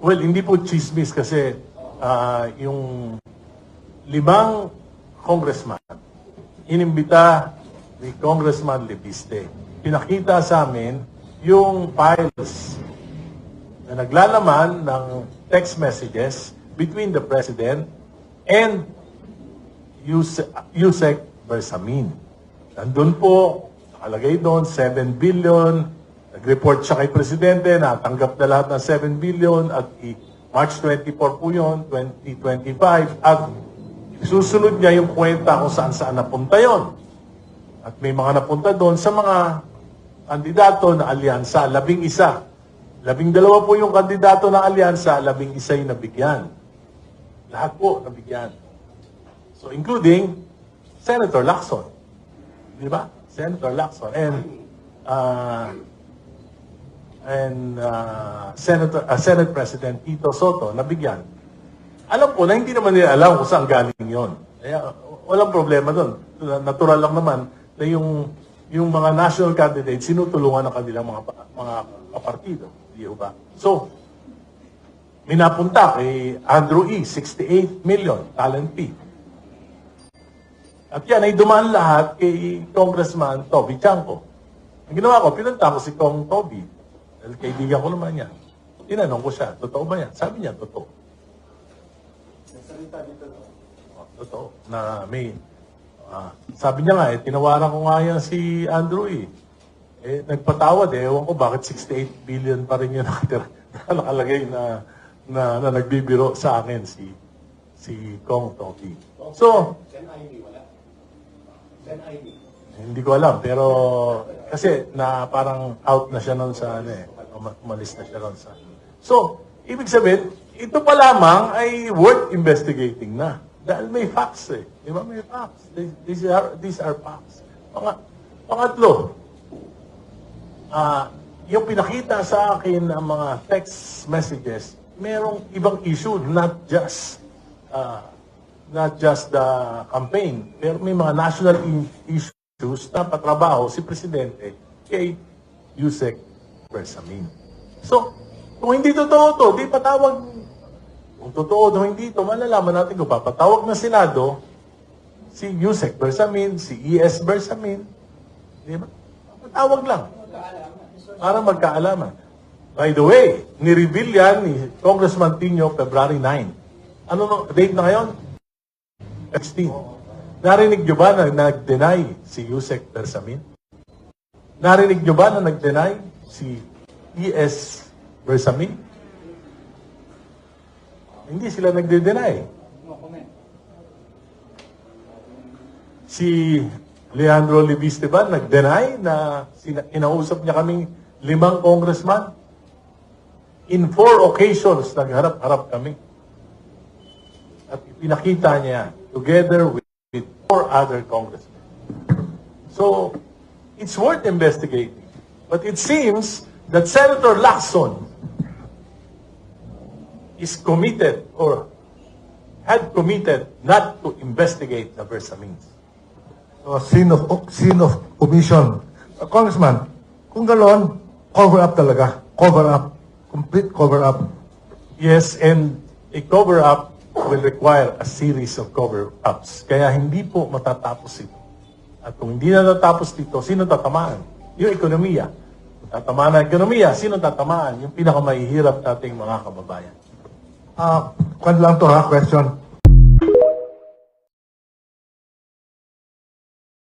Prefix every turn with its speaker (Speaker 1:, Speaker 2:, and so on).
Speaker 1: Well, hindi po chismis kasi yung 5 congressman, inimbita ni Congressman Lebiste. Pinakita sa amin yung files na naglalaman ng text messages between the President and Yusek Bersamin. Nandun po, nakalagay doon, 7 billion. Nag-report siya kay Presidente na tanggap na lahat ng 7 billion at March 24 po yun, 2025. At susunod niya yung kwenta kung saan-saan napunta yon. At may mga napunta doon sa mga kandidato na alyansa, 11. 12 po yung kandidato na alyansa, 11 yung nabigyan. Lahat po nabigyan. So, including Senator Lacson. Di ba? Senator Lacson. And Senate President Tito Soto, nabigyan. Alam ko na hindi naman nila alam kung saan galing yon. Kaya walang problema doon. Natural lang naman na yung mga national candidates sinutulungan ng kanilang mga kapartido. Di ba? So, minapunta kay Andrew E. 68 million talent fee. At yan ay dumaan lahat kay Congressman Toby Chanco. Ang ginawa ko, pinunta ko si Kong Toby. Dahil kaibigan ko naman yan. Tinanong ko siya, totoo ba yan? Sabi niya, totoo. Totoo. Na may, sabi niya nga, tinawaran ko nga yan si Andrew E. Nagpatawad ewan ko bakit 68 billion pa rin yun nakalagay na nagbibiro sa akin si Kong Toby. So, hindi ko alam, pero kasi na parang out na siya noon sa umalis na siya noon sa. So, ibig sabihin, ito pa lamang ay worth investigating na. Dahil may facts eh. Di ba? May facts. These are facts. Pangatlo, yung pinakita sa akin ng mga text messages, merong ibang issue, not just the campaign, pero may mga national issues na patrabaho si Presidente kay Yusek Bersamin. So, kung hindi totoo to, di patawag. Kung totoo o hindi ito, malalaman natin kung papatawag ng Senado si Yusek Bersamin, si E.S. Bersamin. Di ba? Papatawag lang. Para magkaalaman. By the way, ni-reveal yan ni Congressman Tino February 9. Ano no, date na ngayon? 16. Narinig nyo ba na nag-deny si Yusek Bersamin? Narinig nyo ba na nag-deny si E.S. Bersamin? Hindi sila nagde-deny. Si Leandro Lebiste ba nag-deny na inausap niya kaming 5 congressman? In 4 occasions, nagharap-harap kami. At pinakita niya together with 4 other congressmen. So, it's worth investigating. But it seems that Senator Lacson is committed or had committed not to investigate the Bersamins.
Speaker 2: Sin of omission. Congressman, kung gano'n, cover up talaga. Cover up. Complete cover up.
Speaker 1: Yes, and a cover-up will require a series of cover-ups. Kaya hindi po matatapos ito. At kung hindi na natapos dito, sino tatamaan? Yung ekonomiya. Kung tatamaan ang ekonomiya, sino tatamaan? Yung pinakamahihirap nating mga kababayan.
Speaker 2: Kwan lang to ha, question.